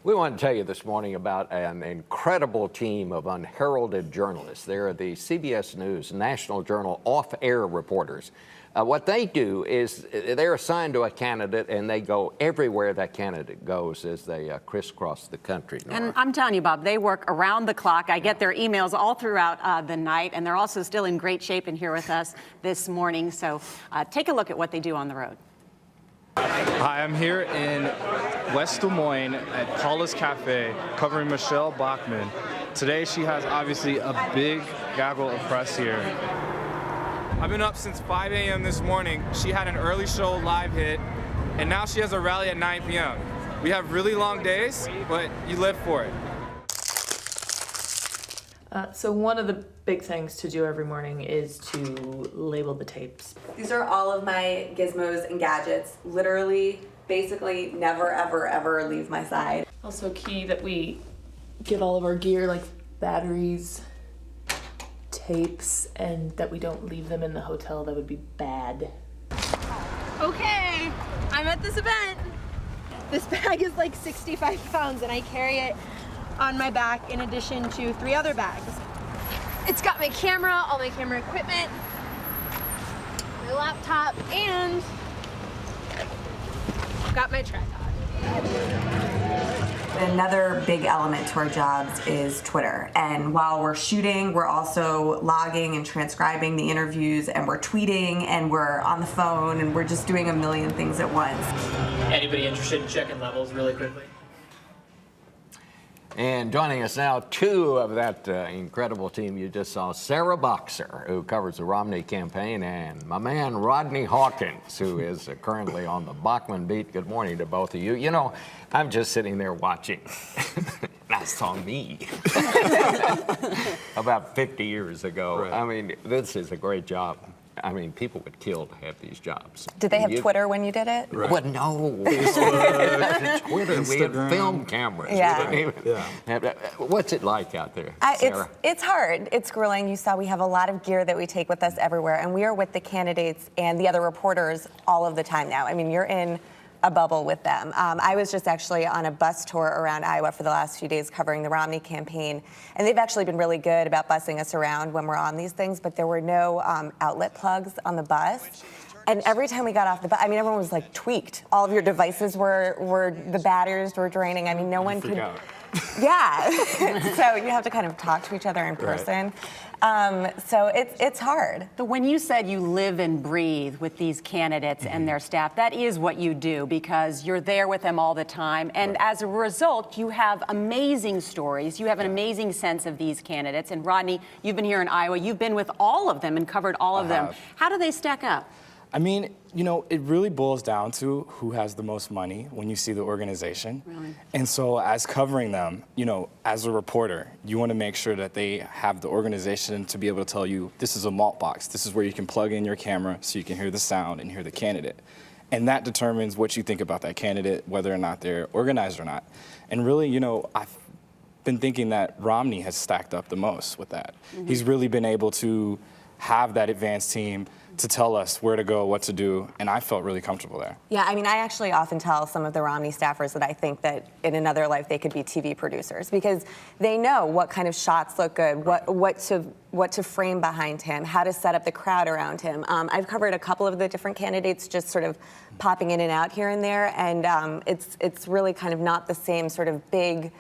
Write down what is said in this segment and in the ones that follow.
We want to tell you this morning about an incredible team of unheralded journalists. They're the CBS News National Journal off-air reporters. What they do is they're assigned to a candidate, and they go everywhere that candidate goes as they crisscross the country. Nora. And I'm telling you, Bob, they work around the clock. I get their emails all throughout the night, and they're also still in great shape and here with us this morning. So take a look at what they do on the road. Hi, I'm here in West Des Moines at Paula's Cafe covering Michelle Bachmann. Today she has obviously a big gaggle of press here. I've been up since 5 a.m. this morning. She had an early show live hit, and now she has a rally at 9 p.m. We have really long days, but you live for it. So one of the big things to do every morning is to label the tapes. These are all of my gizmos and gadgets. Literally, basically never, ever, ever leave my side. Also key that we give all of our gear, like batteries, tapes, and that we don't leave them in the hotel. That would be bad. Okay, I'm at this event. This bag is like 65 pounds and I carry it on my back in addition to 3 other bags. It's got my camera, all my camera equipment, my laptop, and got my tripod. Another big element to our jobs is Twitter. And while we're shooting, we're also logging and transcribing the interviews, and we're tweeting, and we're on the phone, and we're just doing a million things at once. Anybody interested in checking levels really quickly? And joining us now, 2 of that incredible team you just saw, Sarah Boxer, who covers the Romney campaign, and my man Rodney Hawkins, who is currently on the Bachmann beat. Good morning to both of you. You know, I'm just sitting there watching, and I saw me about 50 years ago. Right. I mean, this is a great job. I mean, people would kill to have these jobs. Did they have Twitter when you did it? Right. Well, no. Twitter, we had film cameras. Yeah. What's it like out there, Sarah? It's hard. It's grueling. You saw we have a lot of gear that we take with us everywhere, and we are with the candidates and the other reporters all of the time now. I mean, you're in a bubble with them. I was just actually on a bus tour around Iowa for the last few days covering the Romney campaign, and they've actually been really good about busing us around when we're on these things, but there were no outlet plugs on the bus. And every time we got off the bus, I mean, everyone was like tweaked. All of your devices were the batteries were draining. I mean, no one could. Yeah. So you have to kind of talk to each other in person. So it's hard. So when you said you live and breathe with these candidates and their staff, that is what you do because you're there with them all the time. And as a result, you have amazing stories. You have an amazing sense of these candidates. And Rodney, you've been here in Iowa. You've been with all of them and covered all of them. How do they stack up? I mean, you know, it really boils down to who has the most money when you see the organization. Really? And so as covering them, you know, as a reporter, you want to make sure that they have the organization to be able to tell you, this is a malt box. This is where you can plug in your camera so you can hear the sound and hear the candidate. And that determines what you think about that candidate, whether or not they're organized or not. And really, you know, I've been thinking that Romney has stacked up the most with that. He's really been able to have that advanced team to tell us where to go, what to do, and I felt really comfortable there. Yeah, I mean, I actually often tell some of the Romney staffers that I think that in another life they could be TV producers because they know what kind of shots look good, what to frame behind him, how to set up the crowd around him. I've covered a couple of the different candidates just sort of popping in and out here and there, and it's really kind of not the same sort of big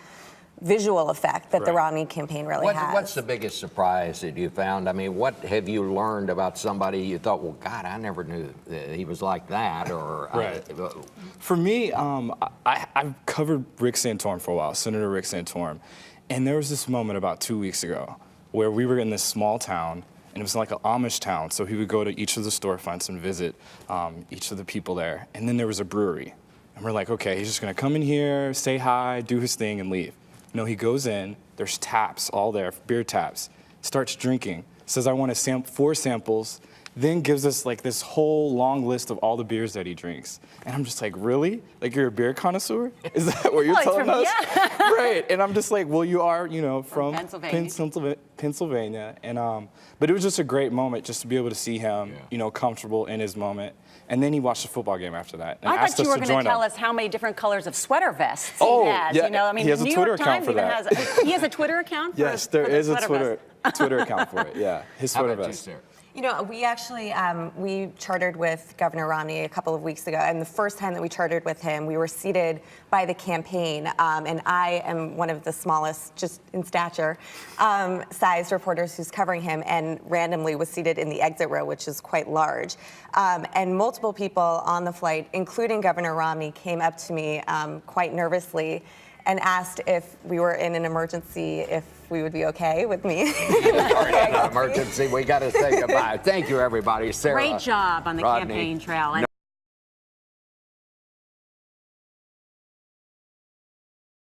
visual effect that the Romney campaign really has. What's the biggest surprise that you found? I mean, what have you learned about somebody you thought, well, God, I never knew that he was like that? Or For me, I've covered Rick Santorum for a while, Senator Rick Santorum, and there was this moment about 2 weeks ago where we were in this small town, and it was like an Amish town, so he would go to each of the storefronts and visit each of the people there, and then there was a brewery. And we're like, okay, he's just gonna come in here, say hi, do his thing, and leave. No, he goes in, there's taps all there, beer taps, starts drinking, says I want 4 samples, then gives us like this whole long list of all the beers that he drinks. And I'm just like, really? Like you're a beer connoisseur? Is that what you're telling us? Yeah. Right, and I'm just like, well, you are, you know, from Pennsylvania. And, but it was just a great moment just to be able to see him, you know, comfortable in his moment. And then he watched the football game after that and I asked thought you us were to going join to tell him. us how many different colors of sweater vests Oh, he has. yeah, You know, I mean, he has a New Twitter York account Times for even that. has. He has a Twitter account. Yes, for there the is a sweater vest? Twitter account for it. Yeah, his How sweater about you, vest. Sarah? You know, we actually we chartered with Governor Romney a couple of weeks ago, and the first time that we chartered with him, we were seated by the campaign, and I am one of the smallest, just in stature, sized reporters who's covering him, and randomly was seated in the exit row, which is quite large. And multiple people on the flight, including Governor Romney, came up to me quite nervously and asked if we were in an emergency, if we would be okay with me. Emergency. We got to say goodbye. Thank you, everybody. Sarah. Great job on the Rodney. campaign trail.